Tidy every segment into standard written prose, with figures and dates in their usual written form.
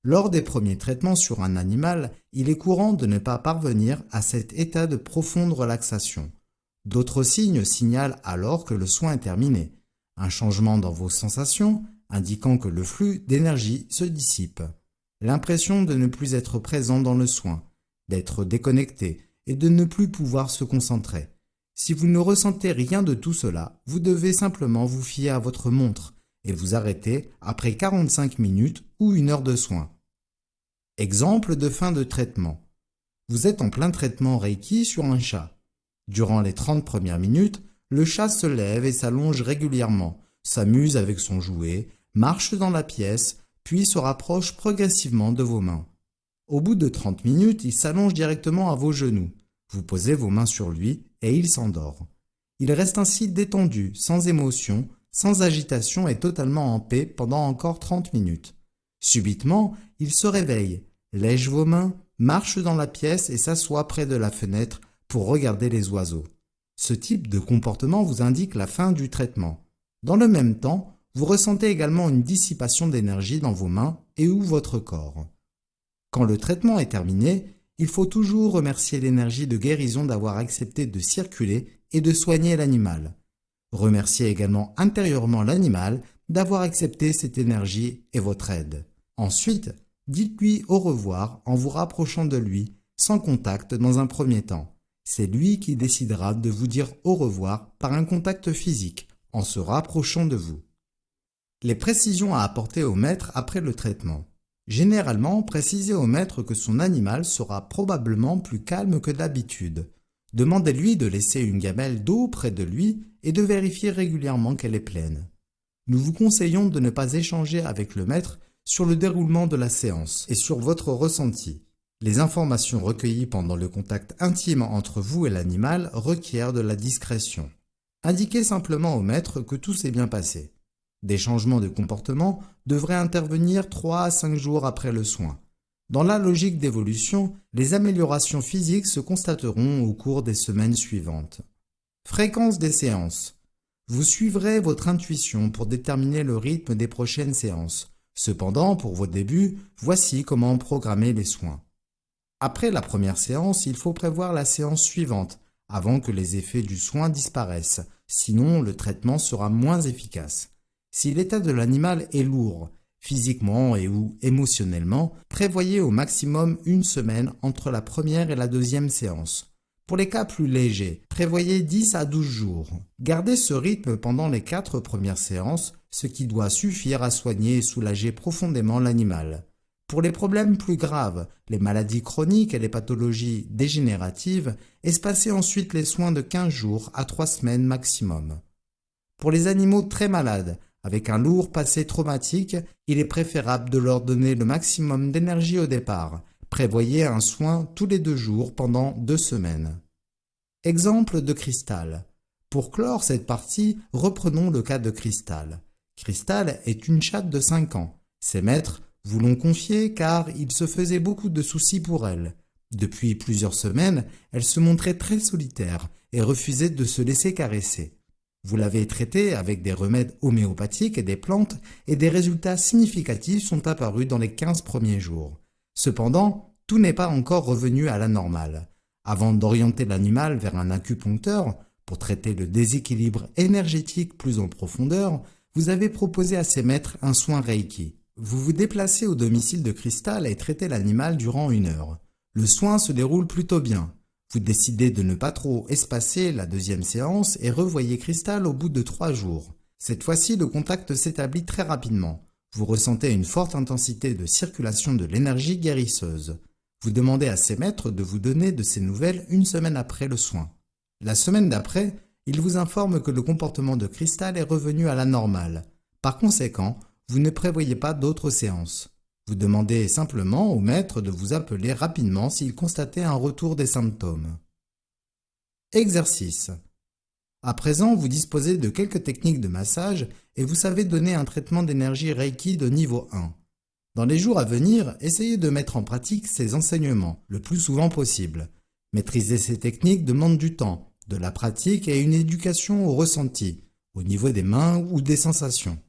Lors des premiers traitements sur un animal, il est courant de ne pas parvenir à cet état de profonde relaxation. D'autres signes signalent alors que le soin est terminé. Un changement dans vos sensations, indiquant que le flux d'énergie se dissipe. L'impression de ne plus être présent dans le soin, d'être déconnecté et de ne plus pouvoir se concentrer. Si vous ne ressentez rien de tout cela, vous devez simplement vous fier à votre montre et vous arrêter après 45 minutes ou 1 heure de soin. Exemple de fin de traitement. Vous êtes en plein traitement Reiki sur un chat. Durant les 30 premières minutes, le chat se lève et s'allonge régulièrement, s'amuse avec son jouet, marche dans la pièce, puis se rapproche progressivement de vos mains. Au bout de 30 minutes, il s'allonge directement à vos genoux. Vous posez vos mains sur lui et il s'endort. Il reste ainsi détendu, sans émotion, sans agitation et totalement en paix pendant encore 30 minutes. Subitement, il se réveille, lèche vos mains, marche dans la pièce et s'assoit près de la fenêtre pour regarder les oiseaux. Ce type de comportement vous indique la fin du traitement. Dans le même temps, vous ressentez également une dissipation d'énergie dans vos mains et ou votre corps. Quand le traitement est terminé, il faut toujours remercier l'énergie de guérison d'avoir accepté de circuler et de soigner l'animal. Remerciez également intérieurement l'animal d'avoir accepté cette énergie et votre aide. Ensuite, dites-lui au revoir en vous rapprochant de lui, sans contact dans un premier temps. C'est lui qui décidera de vous dire au revoir par un contact physique, en se rapprochant de vous. Les précisions à apporter au maître après le traitement. Généralement, précisez au maître que son animal sera probablement plus calme que d'habitude. Demandez-lui de laisser une gamelle d'eau près de lui et de vérifier régulièrement qu'elle est pleine. Nous vous conseillons de ne pas échanger avec le maître sur le déroulement de la séance et sur votre ressenti. Les informations recueillies pendant le contact intime entre vous et l'animal requièrent de la discrétion. Indiquez simplement au maître que tout s'est bien passé. Des changements de comportement devraient intervenir 3 à 5 jours après le soin. Dans la logique d'évolution, les améliorations physiques se constateront au cours des semaines suivantes. Fréquence des séances. Vous suivrez votre intuition pour déterminer le rythme des prochaines séances. Cependant, pour vos débuts, voici comment programmer les soins. Après la première séance, il faut prévoir la séance suivante, avant que les effets du soin disparaissent, sinon le traitement sera moins efficace. Si l'état de l'animal est lourd, physiquement et ou émotionnellement, prévoyez au maximum 1 semaine entre la première et la deuxième séance. Pour les cas plus légers, prévoyez 10 à 12 jours. Gardez ce rythme pendant les 4 premières séances, ce qui doit suffire à soigner et soulager profondément l'animal. Pour les problèmes plus graves, les maladies chroniques et les pathologies dégénératives, espacez ensuite les soins de 15 jours à 3 semaines maximum. Pour les animaux très malades, avec un lourd passé traumatique, il est préférable de leur donner le maximum d'énergie au départ. Prévoyez un soin tous les 2 jours pendant 2 semaines. Exemple de Cristal. Pour clore cette partie, reprenons le cas de Cristal. Cristal est une chatte de 5 ans. Ses maîtres vous l'ont confiée car il se faisait beaucoup de soucis pour elle. Depuis plusieurs semaines, elle se montrait très solitaire et refusait de se laisser caresser. Vous l'avez traitée avec des remèdes homéopathiques et des plantes et des résultats significatifs sont apparus dans les 15 premiers jours. Cependant, tout n'est pas encore revenu à la normale. Avant d'orienter l'animal vers un acupuncteur pour traiter le déséquilibre énergétique plus en profondeur, vous avez proposé à ses maîtres un soin Reiki. Vous vous déplacez au domicile de Cristal et traitez l'animal durant 1 heure. Le soin se déroule plutôt bien. Vous décidez de ne pas trop espacer la deuxième séance et revoyez Cristal au bout de 3 jours. Cette fois-ci, le contact s'établit très rapidement. Vous ressentez une forte intensité de circulation de l'énergie guérisseuse. Vous demandez à ses maîtres de vous donner de ces nouvelles 1 semaine après le soin. La semaine d'après, il vous informe que le comportement de Cristal est revenu à la normale. Par conséquent, vous ne prévoyez pas d'autres séances. Vous demandez simplement au maître de vous appeler rapidement s'il constatait un retour des symptômes. Exercice. À présent, vous disposez de quelques techniques de massage et vous savez donner un traitement d'énergie Reiki de niveau 1. Dans les jours à venir, essayez de mettre en pratique ces enseignements le plus souvent possible. Maîtriser ces techniques demande du temps, de la pratique et une éducation au ressenti, au niveau des mains ou des sensations.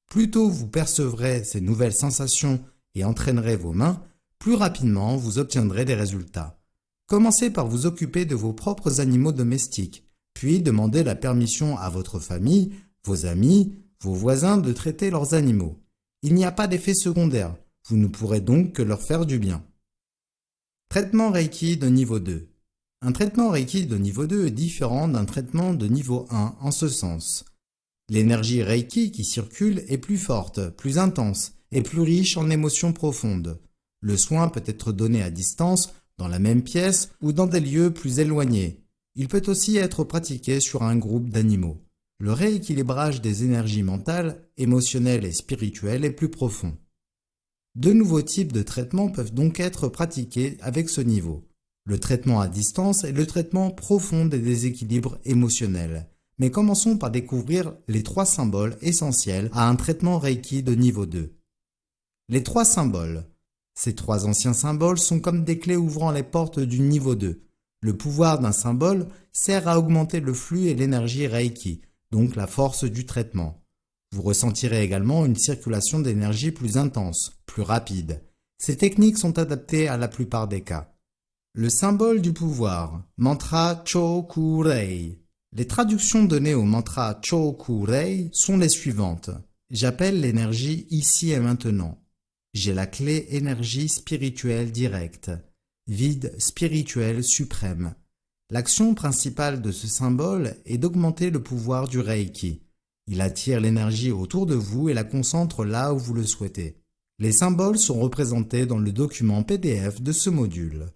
Plus tôt vous percevrez ces nouvelles sensations et entraînerez vos mains, plus rapidement vous obtiendrez des résultats. Commencez par vous occuper de vos propres animaux domestiques, puis demandez la permission à votre famille, vos amis, vos voisins de traiter leurs animaux. Il n'y a pas d'effet secondaire, vous ne pourrez donc que leur faire du bien. Traitement Reiki de niveau 2. Un traitement Reiki de niveau 2 est différent d'un traitement de niveau 1 en ce sens. L'énergie Reiki qui circule est plus forte, plus intense et plus riche en émotions profondes. Le soin peut être donné à distance, dans la même pièce ou dans des lieux plus éloignés. Il peut aussi être pratiqué sur un groupe d'animaux. Le rééquilibrage des énergies mentales, émotionnelles et spirituelles est plus profond. Deux nouveaux types de traitements peuvent donc être pratiqués avec ce niveau. Le traitement à distance et le traitement profond des déséquilibres émotionnels. Mais commençons par découvrir les 3 symboles essentiels à un traitement Reiki de niveau 2. Les 3 symboles. Ces 3 anciens symboles sont comme des clés ouvrant les portes du niveau 2. Le pouvoir d'un symbole sert à augmenter le flux et l'énergie Reiki, donc la force du traitement. Vous ressentirez également une circulation d'énergie plus intense, plus rapide. Ces techniques sont adaptées à la plupart des cas. Le symbole du pouvoir, mantra Chokurei. Les traductions données au mantra Chokurei sont les suivantes. J'appelle l'énergie ici et maintenant. J'ai la clé énergie spirituelle directe. Vide spirituel suprême. L'action principale de ce symbole est d'augmenter le pouvoir du Reiki. Il attire l'énergie autour de vous et la concentre là où vous le souhaitez. Les symboles sont représentés dans le document PDF de ce module.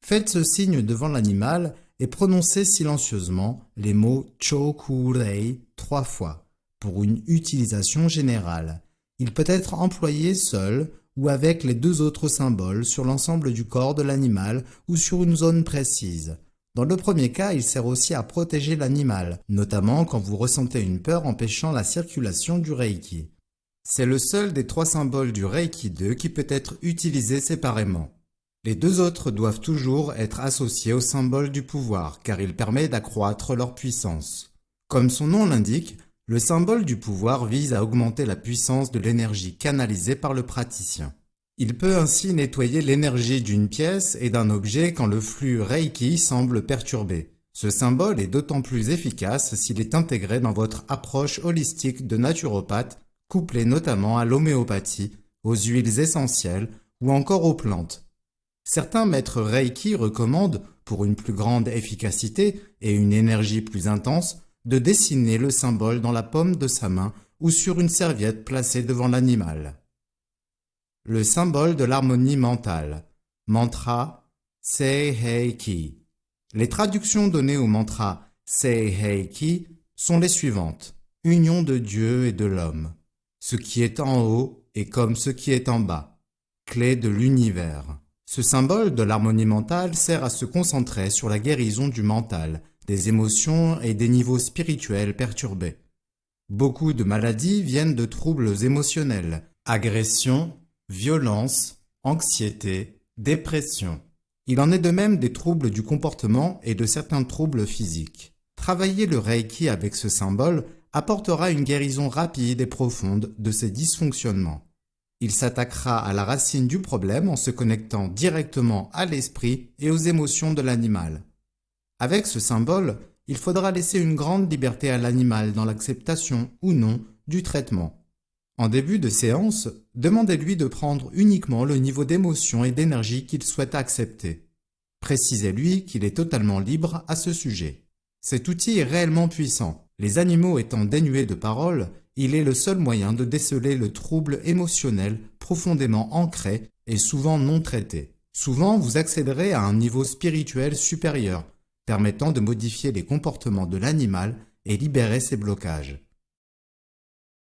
Faites ce signe devant l'animal et prononcez silencieusement les mots Chokurei 3 fois pour une utilisation générale. Il peut être employé seul ou avec les 2 autres symboles sur l'ensemble du corps de l'animal ou sur une zone précise. Dans le premier cas, il sert aussi à protéger l'animal, notamment quand vous ressentez une peur empêchant la circulation du Reiki. C'est le seul des 3 symboles du Reiki 2 qui peut être utilisé séparément. Les 2 autres doivent toujours être associés au symbole du pouvoir, car il permet d'accroître leur puissance. Comme son nom l'indique, le symbole du pouvoir vise à augmenter la puissance de l'énergie canalisée par le praticien. Il peut ainsi nettoyer l'énergie d'une pièce et d'un objet quand le flux Reiki semble perturbé. Ce symbole est d'autant plus efficace s'il est intégré dans votre approche holistique de naturopathe, couplée notamment à l'homéopathie, aux huiles essentielles ou encore aux plantes. Certains maîtres Reiki recommandent, pour une plus grande efficacité et une énergie plus intense, de dessiner le symbole dans la paume de sa main ou sur une serviette placée devant l'animal. Le symbole de l'harmonie mentale. Mantra Sei-Hei-Ki. Les traductions données au mantra Sei-Hei-Ki sont les suivantes. Union de Dieu et de l'homme. Ce qui est en haut est comme ce qui est en bas. Clé de l'univers. Ce symbole de l'harmonie mentale sert à se concentrer sur la guérison du mental, des émotions et des niveaux spirituels perturbés. Beaucoup de maladies viennent de troubles émotionnels, agressions, violence, anxiété, dépression. Il en est de même des troubles du comportement et de certains troubles physiques. Travailler le Reiki avec ce symbole apportera une guérison rapide et profonde de ces dysfonctionnements. Il s'attaquera à la racine du problème en se connectant directement à l'esprit et aux émotions de l'animal. Avec ce symbole, il faudra laisser une grande liberté à l'animal dans l'acceptation ou non du traitement. En début de séance, demandez-lui de prendre uniquement le niveau d'émotion et d'énergie qu'il souhaite accepter. Précisez-lui qu'il est totalement libre à ce sujet. Cet outil est réellement puissant. Les animaux étant dénués de parole, il est le seul moyen de déceler le trouble émotionnel profondément ancré et souvent non traité. Souvent, vous accéderez à un niveau spirituel supérieur, permettant de modifier les comportements de l'animal et libérer ses blocages.